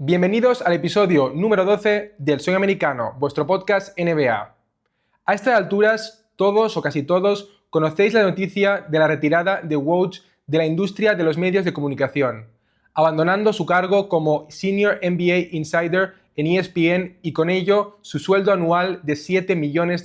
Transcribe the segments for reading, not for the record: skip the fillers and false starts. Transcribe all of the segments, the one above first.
Bienvenidos al episodio número 12 del Sueño Americano, vuestro podcast NBA. A estas alturas, todos o casi todos conocéis la noticia de la retirada de Woj de la industria de los medios de comunicación, abandonando su cargo como Senior NBA Insider en ESPN y con ello su sueldo anual de $7 millones.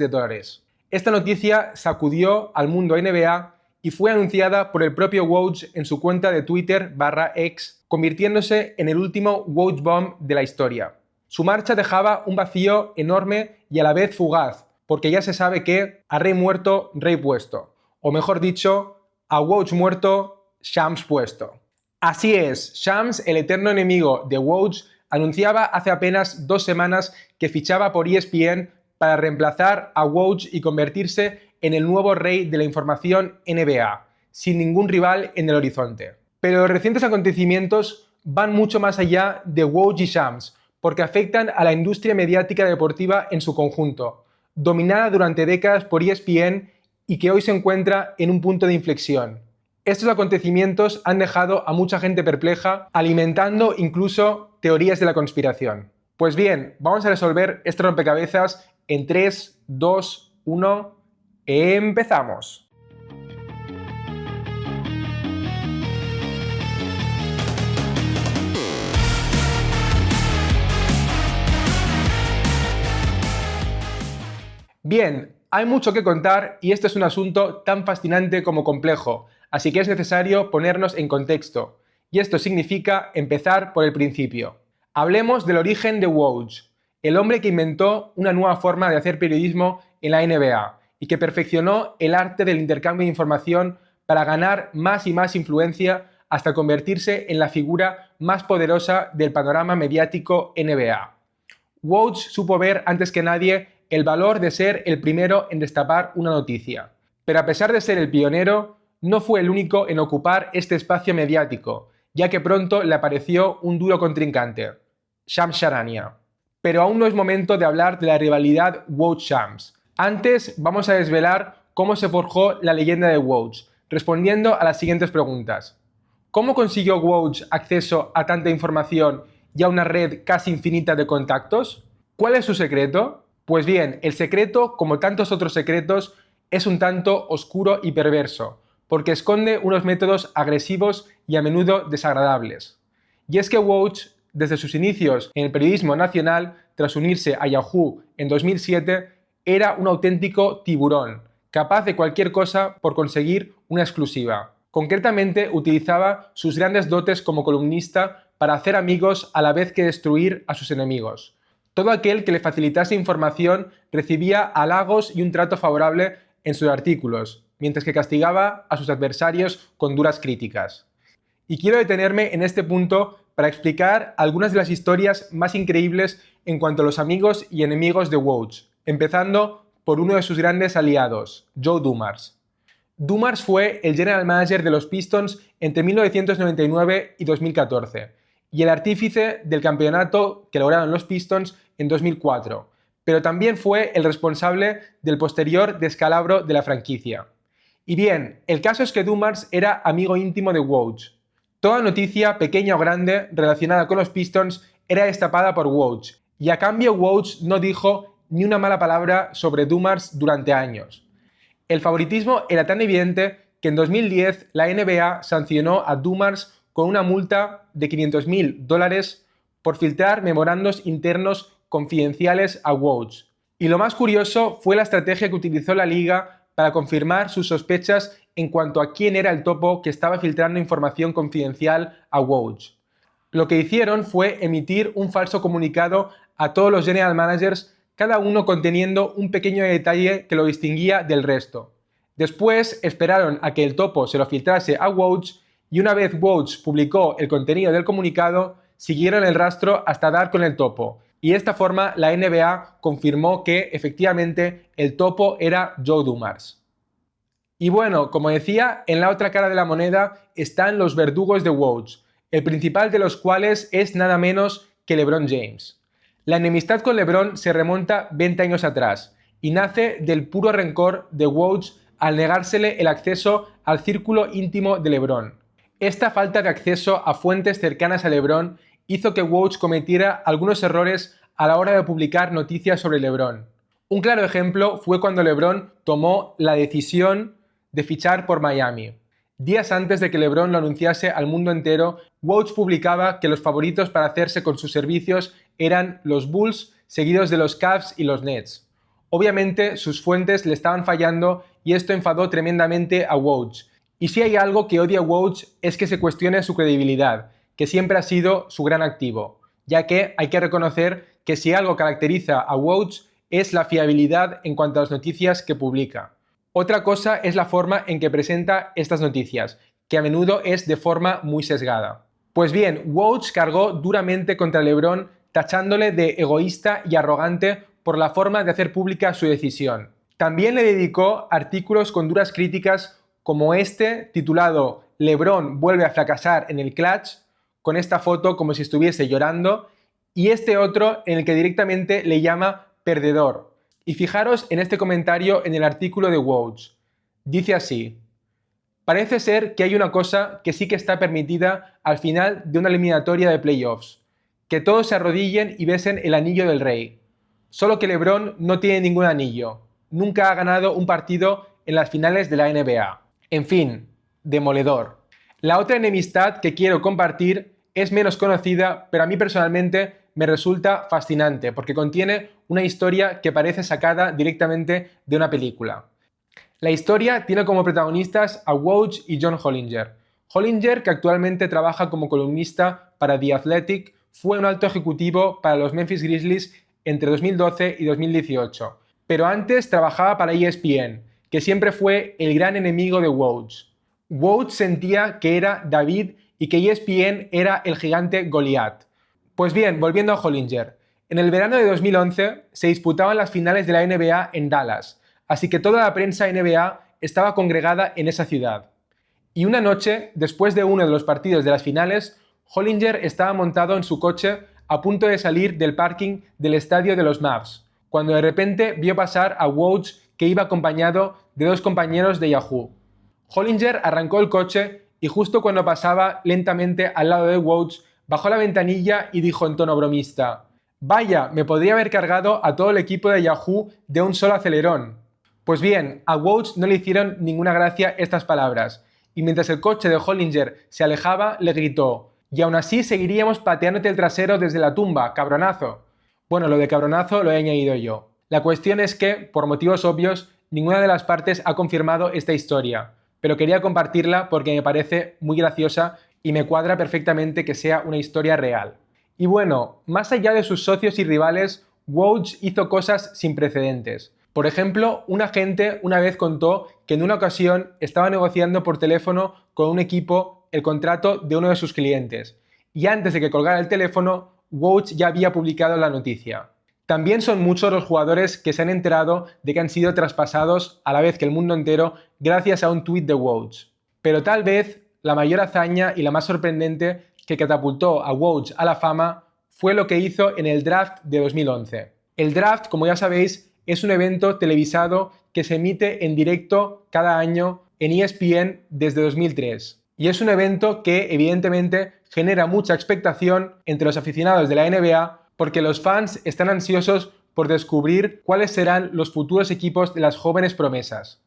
Esta noticia sacudió al mundo NBA y fue anunciada por el propio Woj en su cuenta de Twitter/X, convirtiéndose en el último Woj Bomb de la historia. Su marcha dejaba un vacío enorme y a la vez fugaz, porque ya se sabe que a rey muerto, rey puesto. O mejor dicho, a Woj muerto, Shams puesto. Así es, Shams, el eterno enemigo de Woj, anunciaba hace apenas 2 semanas que fichaba por ESPN para reemplazar a Woj y convertirse en el nuevo rey de la información NBA, sin ningún rival en el horizonte. Pero los recientes acontecimientos van mucho más allá de Woj y Shams, porque afectan a la industria mediática deportiva en su conjunto, dominada durante décadas por ESPN y que hoy se encuentra en un punto de inflexión. Estos acontecimientos han dejado a mucha gente perpleja, alimentando incluso teorías de la conspiración. Pues bien, vamos a resolver este rompecabezas en 3, 2, 1... ¡Empezamos! Bien, hay mucho que contar y este es un asunto tan fascinante como complejo, así que es necesario ponernos en contexto. Y esto significa empezar por el principio. Hablemos del origen de Woj, el hombre que inventó una nueva forma de hacer periodismo en la NBA y que perfeccionó el arte del intercambio de información para ganar más y más influencia hasta convertirse en la figura más poderosa del panorama mediático NBA. Woj supo ver antes que nadie el valor de ser el primero en destapar una noticia, pero a pesar de ser el pionero, no fue el único en ocupar este espacio mediático, ya que pronto le apareció un duro contrincante, Shams Charania. Pero aún no es momento de hablar de la rivalidad Woj-Shams. Antes vamos a desvelar cómo se forjó la leyenda de Woj, respondiendo a las siguientes preguntas. ¿Cómo consiguió Woj acceso a tanta información y a una red casi infinita de contactos? ¿Cuál es su secreto? Pues bien, el secreto, como tantos otros secretos, es un tanto oscuro y perverso, porque esconde unos métodos agresivos y a menudo desagradables. Y es que Woj, desde sus inicios en el periodismo nacional, tras unirse a Yahoo en 2007, era un auténtico tiburón, capaz de cualquier cosa por conseguir una exclusiva. Concretamente, utilizaba sus grandes dotes como columnista para hacer amigos a la vez que destruir a sus enemigos. Todo aquel que le facilitase información recibía halagos y un trato favorable en sus artículos, mientras que castigaba a sus adversarios con duras críticas. Y quiero detenerme en este punto para explicar algunas de las historias más increíbles en cuanto a los amigos y enemigos de Woj, empezando por uno de sus grandes aliados, Joe Dumars. Dumars fue el general manager de los Pistons entre 1999 y 2014 y el artífice del campeonato que lograron los Pistons en 2004, pero también fue el responsable del posterior descalabro de la franquicia. Y bien, el caso es que Dumars era amigo íntimo de Woj. Toda noticia, pequeña o grande, relacionada con los Pistons era destapada por Woj, y a cambio Woj no dijo ni una mala palabra sobre Dumars durante años. El favoritismo era tan evidente que en 2010 la NBA sancionó a Dumars con una multa de $500.000 por filtrar memorandos internos confidenciales a Woj. Y lo más curioso fue la estrategia que utilizó la liga para confirmar sus sospechas en cuanto a quién era el topo que estaba filtrando información confidencial a Woj. Lo que hicieron fue emitir un falso comunicado a todos los general managers, cada uno conteniendo un pequeño detalle que lo distinguía del resto. Después esperaron a que el topo se lo filtrase a Woj y una vez Woj publicó el contenido del comunicado, siguieron el rastro hasta dar con el topo. Y de esta forma la NBA confirmó que efectivamente el topo era Joe Dumars. Y bueno, como decía, en la otra cara de la moneda están los verdugos de Woj, el principal de los cuales es nada menos que LeBron James. La enemistad con LeBron se remonta 20 años atrás y nace del puro rencor de Woj al negársele el acceso al círculo íntimo de LeBron. Esta falta de acceso a fuentes cercanas a LeBron hizo que Woj cometiera algunos errores a la hora de publicar noticias sobre LeBron. Un claro ejemplo fue cuando LeBron tomó la decisión de fichar por Miami. Días antes de que LeBron lo anunciase al mundo entero, Woj publicaba que los favoritos para hacerse con sus servicios eran los Bulls, seguidos de los Cavs y los Nets. Obviamente sus fuentes le estaban fallando y esto enfadó tremendamente a Woj. Y si hay algo que odia Woj es que se cuestione su credibilidad, que siempre ha sido su gran activo, ya que hay que reconocer que si algo caracteriza a Woj es la fiabilidad en cuanto a las noticias que publica. Otra cosa es la forma en que presenta estas noticias, que a menudo es de forma muy sesgada. Pues bien, Woj cargó duramente contra LeBron, tachándole de egoísta y arrogante por la forma de hacer pública su decisión. También le dedicó artículos con duras críticas como este, titulado LeBron vuelve a fracasar en el clutch, con esta foto como si estuviese llorando, y este otro en el que directamente le llama perdedor. Y fijaros en este comentario en el artículo de Woj. Dice así: parece ser que hay una cosa que sí que está permitida al final de una eliminatoria de playoffs, que todos se arrodillen y besen el anillo del rey. Solo que LeBron no tiene ningún anillo. Nunca ha ganado un partido en las finales de la NBA. En fin, demoledor. La otra enemistad que quiero compartir es menos conocida, pero a mí personalmente me resulta fascinante porque contiene una historia que parece sacada directamente de una película. La historia tiene como protagonistas a Woj y John Hollinger. Hollinger, que actualmente trabaja como columnista para The Athletic, fue un alto ejecutivo para los Memphis Grizzlies entre 2012 y 2018, pero antes trabajaba para ESPN, que siempre fue el gran enemigo de Woj. Woj sentía que era David y que ESPN era el gigante Goliat. Pues bien, volviendo a Hollinger, en el verano de 2011 se disputaban las finales de la NBA en Dallas, así que toda la prensa NBA estaba congregada en esa ciudad. Y una noche, después de uno de los partidos de las finales, Hollinger estaba montado en su coche a punto de salir del parking del estadio de los Mavs, cuando de repente vio pasar a Woj, que iba acompañado de dos compañeros de Yahoo. Hollinger arrancó el coche y justo cuando pasaba lentamente al lado de Woj, bajó la ventanilla y dijo en tono bromista: «Vaya, me podría haber cargado a todo el equipo de Yahoo de un solo acelerón». Pues bien, a Woj no le hicieron ninguna gracia estas palabras, y mientras el coche de Hollinger se alejaba, le gritó: «Y aún así seguiríamos pateándote el trasero desde la tumba, cabronazo». Bueno, lo de cabronazo lo he añadido yo. La cuestión es que, por motivos obvios, ninguna de las partes ha confirmado esta historia, pero quería compartirla porque me parece muy graciosa y me cuadra perfectamente que sea una historia real. Y bueno, más allá de sus socios y rivales, Woj hizo cosas sin precedentes. Por ejemplo, un agente una vez contó que en una ocasión estaba negociando por teléfono con un equipo el contrato de uno de sus clientes, y antes de que colgara el teléfono, Woj ya había publicado la noticia. También son muchos los jugadores que se han enterado de que han sido traspasados a la vez que el mundo entero gracias a un tuit de Woj. Pero tal vez la mayor hazaña y la más sorprendente que catapultó a Woj a la fama fue lo que hizo en el draft de 2011. El draft, como ya sabéis, es un evento televisado que se emite en directo cada año en ESPN desde 2003. Y es un evento que evidentemente genera mucha expectación entre los aficionados de la NBA porque los fans están ansiosos por descubrir cuáles serán los futuros equipos de las jóvenes promesas.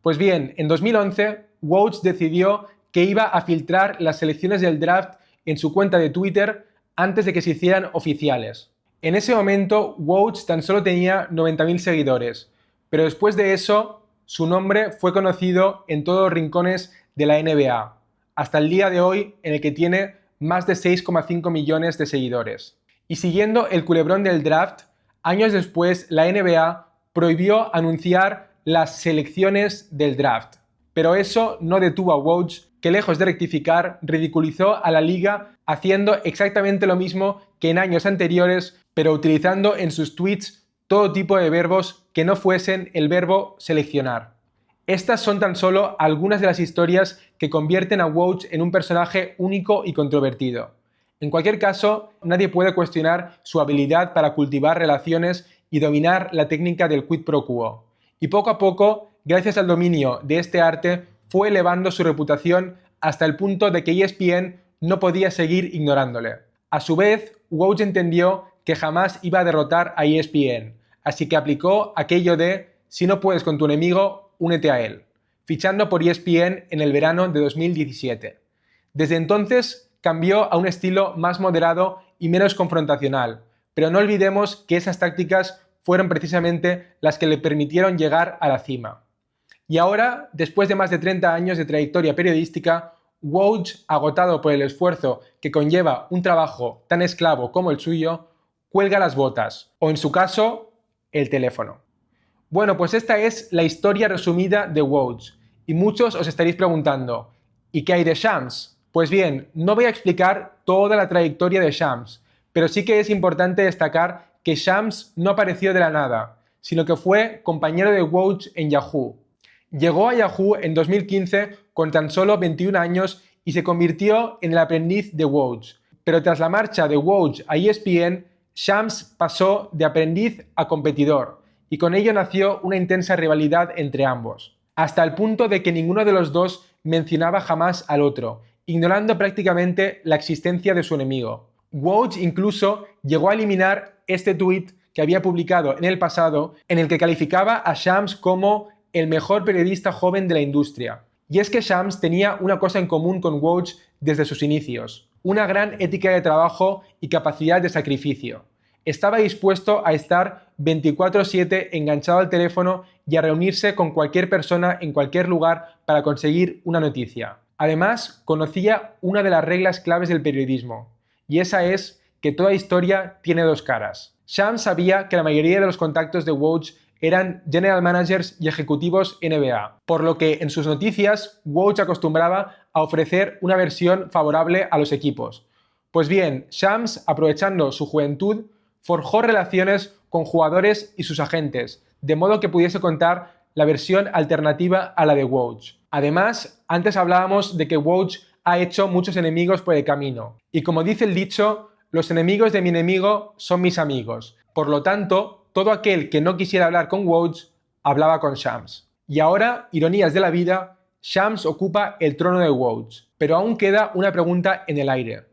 Pues bien, en 2011, Woj decidió que iba a filtrar las selecciones del draft en su cuenta de Twitter antes de que se hicieran oficiales. En ese momento, Woj tan solo tenía 90.000 seguidores, pero después de eso, su nombre fue conocido en todos los rincones de la NBA, hasta el día de hoy en el que tiene más de 6,5 millones de seguidores. Y siguiendo el culebrón del draft, años después la NBA prohibió anunciar las selecciones del draft. Pero eso no detuvo a Woj, que lejos de rectificar, ridiculizó a la liga haciendo exactamente lo mismo que en años anteriores, pero utilizando en sus tweets todo tipo de verbos que no fuesen el verbo seleccionar. Estas son tan solo algunas de las historias que convierten a Woj en un personaje único y controvertido. En cualquier caso, nadie puede cuestionar su habilidad para cultivar relaciones y dominar la técnica del quid pro quo. Y poco a poco, gracias al dominio de este arte, fue elevando su reputación hasta el punto de que ESPN no podía seguir ignorándole. A su vez, Woj entendió que jamás iba a derrotar a ESPN, así que aplicó aquello de si no puedes con tu enemigo, únete a él, fichando por ESPN en el verano de 2017. Desde entonces cambió a un estilo más moderado y menos confrontacional, pero no olvidemos que esas tácticas fueron precisamente las que le permitieron llegar a la cima. Y ahora, después de más de 30 años de trayectoria periodística, Woj, agotado por el esfuerzo que conlleva un trabajo tan esclavo como el suyo, cuelga las botas, o en su caso, el teléfono. Bueno, pues esta es la historia resumida de Woj, y muchos os estaréis preguntando, ¿y qué hay de Shams? Pues bien, no voy a explicar toda la trayectoria de Shams, pero sí que es importante destacar que Shams no apareció de la nada, sino que fue compañero de Woj en Yahoo. Llegó a Yahoo en 2015 con tan solo 21 años y se convirtió en el aprendiz de Woj. Pero tras la marcha de Woj a ESPN, Shams pasó de aprendiz a competidor y con ello nació una intensa rivalidad entre ambos, hasta el punto de que ninguno de los dos mencionaba jamás al otro, ignorando prácticamente la existencia de su enemigo. Woj incluso llegó a eliminar este tuit que había publicado en el pasado en el que calificaba a Shams como el mejor periodista joven de la industria. Y es que Shams tenía una cosa en común con Woj desde sus inicios, una gran ética de trabajo y capacidad de sacrificio. Estaba dispuesto a estar 24/7 enganchado al teléfono y a reunirse con cualquier persona en cualquier lugar para conseguir una noticia. Además, conocía una de las reglas claves del periodismo, y esa es que toda historia tiene dos caras. Shams sabía que la mayoría de los contactos de Woj eran general managers y ejecutivos NBA, por lo que en sus noticias Woj acostumbraba a ofrecer una versión favorable a los equipos. Pues bien, Shams, aprovechando su juventud, forjó relaciones con jugadores y sus agentes, de modo que pudiese contar la versión alternativa a la de Woj. Además, antes hablábamos de que Woj ha hecho muchos enemigos por el camino, y como dice el dicho, los enemigos de mi enemigo son mis amigos. Por lo tanto, todo aquel que no quisiera hablar con Woj, hablaba con Shams. Y ahora, ironías de la vida, Shams ocupa el trono de Woj. Pero aún queda una pregunta en el aire.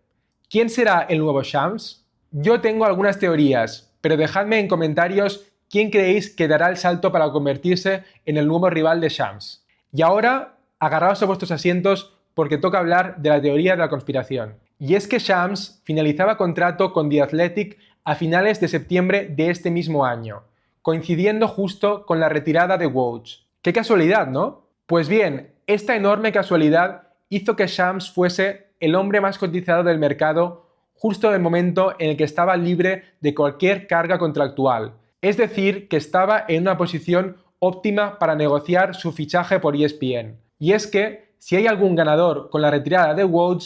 ¿Quién será el nuevo Shams? Yo tengo algunas teorías, pero dejadme en comentarios quién creéis que dará el salto para convertirse en el nuevo rival de Shams. Y ahora, agarraos a vuestros asientos porque toca hablar de la teoría de la conspiración. Y es que Shams finalizaba contrato con The Athletic a finales de septiembre de este mismo año, coincidiendo justo con la retirada de Woj. ¡Qué casualidad!, ¿no? Pues bien, esta enorme casualidad hizo que Shams fuese el hombre más cotizado del mercado justo en el momento en el que estaba libre de cualquier carga contractual, es decir, que estaba en una posición óptima para negociar su fichaje por ESPN. Y es que, si hay algún ganador con la retirada de Woj,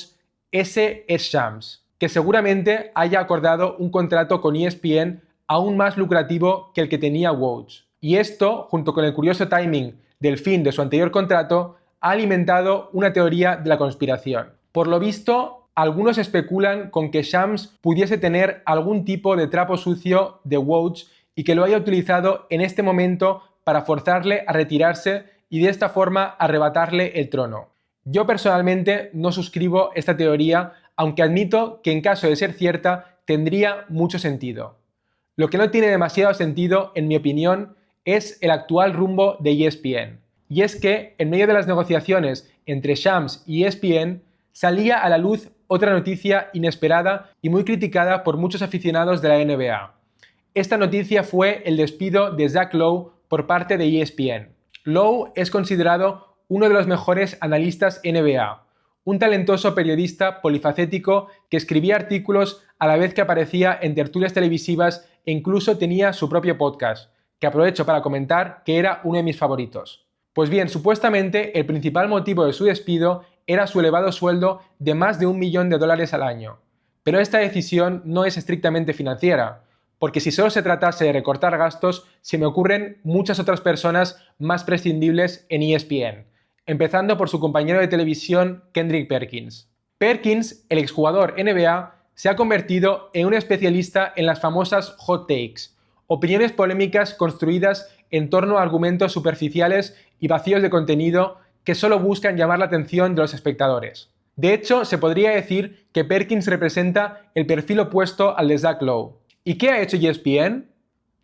ese es Shams, que seguramente haya acordado un contrato con ESPN aún más lucrativo que el que tenía Woj. Y esto, junto con el curioso timing del fin de su anterior contrato, ha alimentado una teoría de la conspiración. Por lo visto, algunos especulan con que Shams pudiese tener algún tipo de trapo sucio de Woj y que lo haya utilizado en este momento para forzarle a retirarse y de esta forma arrebatarle el trono. Yo personalmente no suscribo esta teoría, aunque admito que en caso de ser cierta tendría mucho sentido. Lo que no tiene demasiado sentido, en mi opinión, es el actual rumbo de ESPN. Y es que, en medio de las negociaciones entre Shams y ESPN, salía a la luz otra noticia inesperada y muy criticada por muchos aficionados de la NBA. Esta noticia fue el despido de Zach Lowe por parte de ESPN. Lowe es considerado uno de los mejores analistas NBA, un talentoso periodista polifacético que escribía artículos a la vez que aparecía en tertulias televisivas e incluso tenía su propio podcast, que aprovecho para comentar que era uno de mis favoritos. Pues bien, supuestamente el principal motivo de su despido era su elevado sueldo de más de $1 millón al año. Pero esta decisión no es estrictamente financiera, porque si solo se tratase de recortar gastos, se me ocurren muchas otras personas más prescindibles en ESPN, empezando por su compañero de televisión Kendrick Perkins. Perkins, el exjugador NBA, se ha convertido en un especialista en las famosas hot takes, opiniones polémicas construidas en torno a argumentos superficiales y vacíos de contenido que solo buscan llamar la atención de los espectadores. De hecho, se podría decir que Perkins representa el perfil opuesto al de Zach Lowe. ¿Y qué ha hecho ESPN?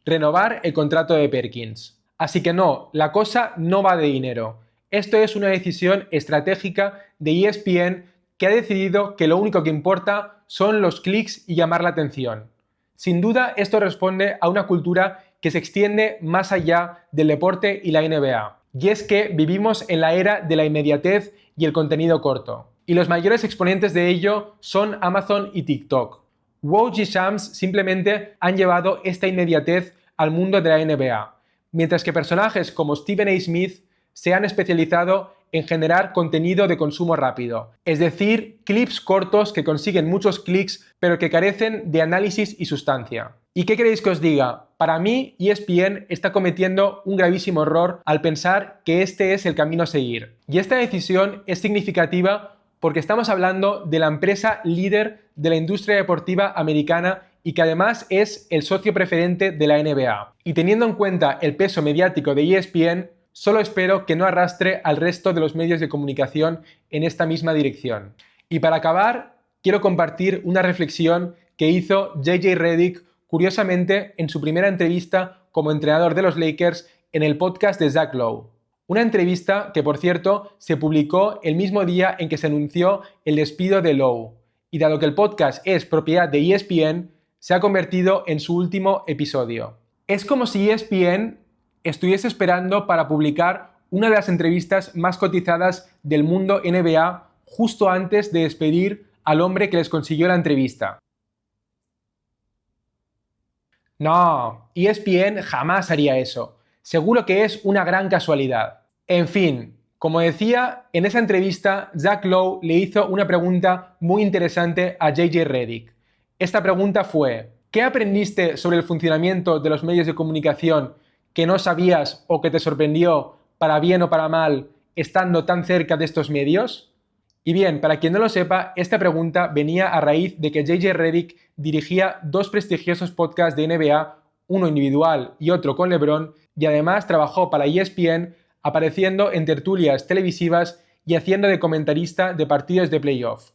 Renovar el contrato de Perkins. Así que no, la cosa no va de dinero. Esto es una decisión estratégica de ESPN que ha decidido que lo único que importa son los clics y llamar la atención. Sin duda, esto responde a una cultura que se extiende más allá del deporte y la NBA. Y es que vivimos en la era de la inmediatez y el contenido corto. Y los mayores exponentes de ello son Amazon y TikTok. Woj y Shams simplemente han llevado esta inmediatez al mundo de la NBA, mientras que personajes como Stephen A. Smith se han especializado en generar contenido de consumo rápido, es decir, clips cortos que consiguen muchos clics pero que carecen de análisis y sustancia. ¿Y qué queréis que os diga? Para mí, ESPN está cometiendo un gravísimo error al pensar que este es el camino a seguir. Y esta decisión es significativa porque estamos hablando de la empresa líder de la industria deportiva americana y que además es el socio preferente de la NBA. Y teniendo en cuenta el peso mediático de ESPN, solo espero que no arrastre al resto de los medios de comunicación en esta misma dirección. Y para acabar, quiero compartir una reflexión que hizo JJ Redick, curiosamente, en su primera entrevista como entrenador de los Lakers en el podcast de Zach Lowe. Una entrevista que, por cierto, se publicó el mismo día en que se anunció el despido de Lowe. Y dado que el podcast es propiedad de ESPN, se ha convertido en su último episodio. Es como si ESPN estuviese esperando para publicar una de las entrevistas más cotizadas del mundo NBA justo antes de despedir al hombre que les consiguió la entrevista. No, ESPN jamás haría eso. Seguro que es una gran casualidad. En fin, como decía, en esa entrevista Zach Lowe le hizo una pregunta muy interesante a JJ Redick. Esta pregunta fue: ¿qué aprendiste sobre el funcionamiento de los medios de comunicación que no sabías o que te sorprendió, para bien o para mal, estando tan cerca de estos medios? Y bien, para quien no lo sepa, esta pregunta venía a raíz de que JJ Redick dirigía dos prestigiosos podcasts de NBA, uno individual y otro con LeBron, y además trabajó para ESPN, apareciendo en tertulias televisivas y haciendo de comentarista de partidos de playoff.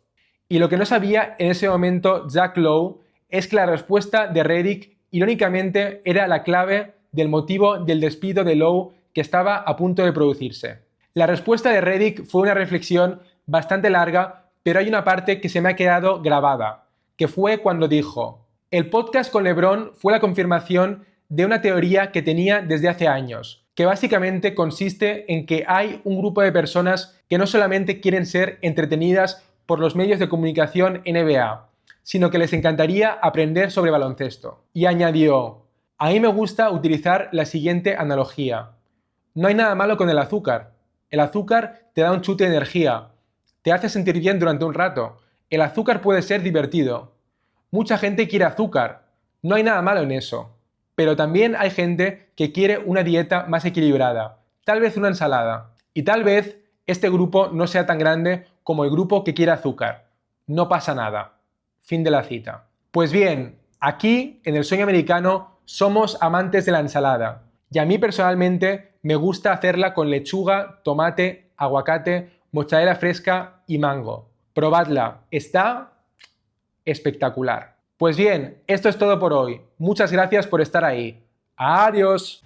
Y lo que no sabía en ese momento Zach Lowe es que la respuesta de Redick, irónicamente, era la clave del motivo del despido de Lowe que estaba a punto de producirse. La respuesta de Redick fue una reflexión bastante larga, pero hay una parte que se me ha quedado grabada, que fue cuando dijo: el podcast con LeBron fue la confirmación de una teoría que tenía desde hace años, que básicamente consiste en que hay un grupo de personas que no solamente quieren ser entretenidas por los medios de comunicación NBA, sino que les encantaría aprender sobre baloncesto. Y añadió: a mí me gusta utilizar la siguiente analogía. No hay nada malo con el azúcar. El azúcar te da un chute de energía, te hace sentir bien durante un rato. El azúcar puede ser divertido. Mucha gente quiere azúcar. No hay nada malo en eso. Pero también hay gente que quiere una dieta más equilibrada, tal vez una ensalada. Y tal vez este grupo no sea tan grande como el grupo que quiere azúcar. No pasa nada. Fin de la cita. Pues bien, aquí, en El Sueño Americano, somos amantes de la ensalada. Y a mí personalmente me gusta hacerla con lechuga, tomate, aguacate, mozzarella fresca y mango. Probadla, está espectacular. Pues bien, esto es todo por hoy. Muchas gracias por estar ahí. ¡Adiós!